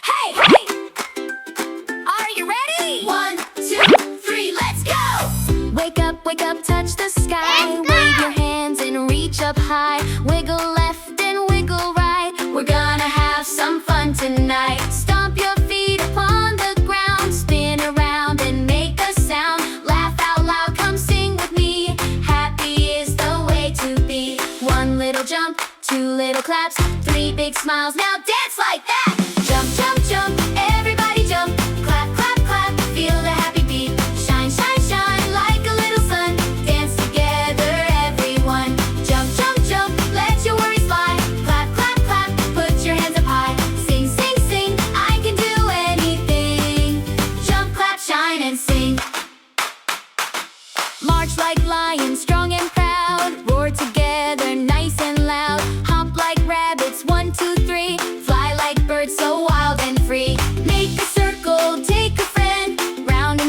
Hey, hey! Are you ready? 1, 2, 3, let's go! Wake up, touch the sky. Wave your hands and reach up high. Wiggle left and wiggle right. We're gonna have some fun tonight. Stomp your feet upon the ground. Spin around and make a sound. Laugh out loud, come sing with me. Happy is the way to be. 1 little jump, 2 little claps, 3 big smiles. Now dance like that! Jump, jump, jump, everybody jump. Clap, clap, clap, feel the happy beat. Shine, shine, shine like a little sun. Dance together, everyone. Jump, jump, jump, let your worries fly. Clap, clap, clap, put your hands up high. Sing, sing, sing, I can do anything. Jump, clap, shine, and sing. March like lions, strong and proud. Roar together, nice and loud. Hop like rabbits, 1, 2, 3. Fly like birds, so wild and free. Make a circle, take a friend. Round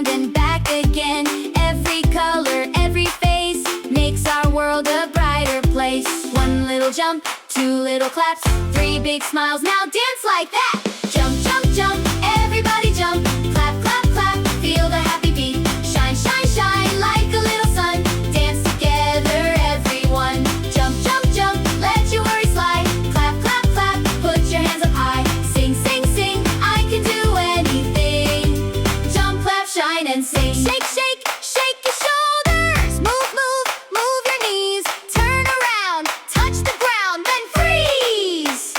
and back again. Every color, every face makes our world a brighter place. 1 little jump, 2 little claps, 3 big smiles. Now dance like that! Jump, jump, jump, everybody jump. Clap, clap, clap, feel the happy beat. Shine, shine, shine like a little sun. Dance together, everyone. Jump, jump, jump, let your worries fly. Clap, clap, clap, put your hands up high. Sing, sing, sing, I can do anything. Jump, clap, shine, and sing. Shake, shake, shake your shoulders. Move, move, move your knees. Turn around, touch the ground, then freeze.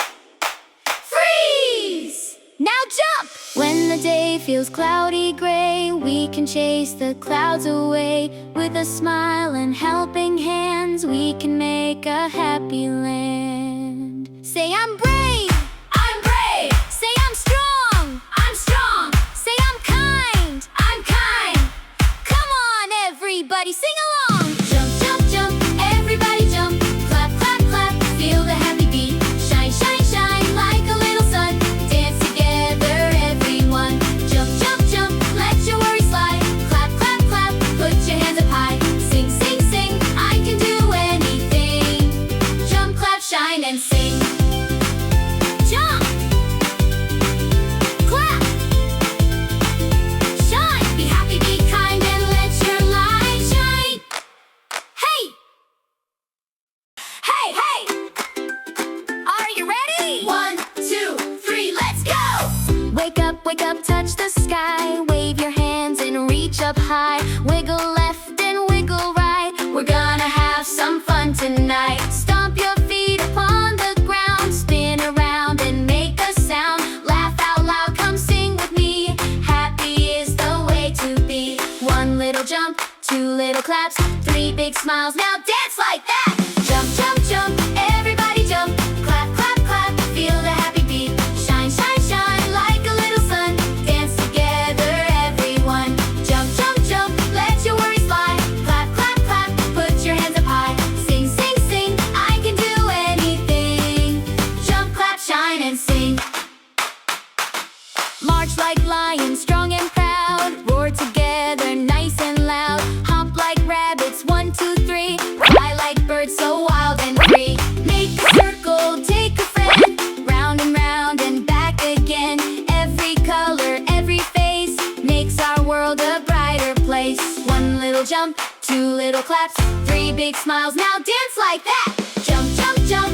Freeze! Now jump! When the day feels cloudy gray, we can chase the clouds away. With a smile and helping hands, we can make a happy land. Say I'm brave! I'm brave! Say I'm strong! I'm strong! Say I'm kind! I'm kind! Come on, everybody, sing along! Jump, jump, jump, everybody jump. Clap, clap, clap, feel the happy beat. Shine, shine, shine like a little sun. Dance together, everyone. Jump, jump, jump, let your worries fly. Clap, clap, clap, put your hands up high. Sing, sing, sing, I can do anything. Jump, clap, shine, and sing. Jump! Clap! Shine! Be happy, be kind, and let your light shine. Hey! Hey, hey! Are you ready? 1, 2, 3, let's go! Wake up, touch the sky. Wave your hands and reach up high. Wiggle left and wiggle right. We're gonna have some fun tonight. Stomp your feet upon the ground. Spin around and make a sound. Laugh out loud, come sing with me. Happy is the way to be. 1 little jump, 2 little claps, 3 big smiles. Now dance like that! Jump, jump, jump, everybody jump. Clap, clap, clap, feel the happy beat. Shine, shine, shine like a little sun. Dance together, everyone. Jump, jump, jump, let your worries fly. Clap, clap, clap, put your hands up high. Sing, sing, sing, I can do anything. Jump, clap, shine, and sing. March like lions, strong and proud. Roar together, nice and loud. Hop like rabbits, 1, 2, 3. Fly like birds, so wild and free. Make a circle, take a friend. Round and back again. Every color, every face makes our world a brighter place. 1 little jump, 2 little claps, 3 big smiles. Now dance like that! Jump, jump, jump,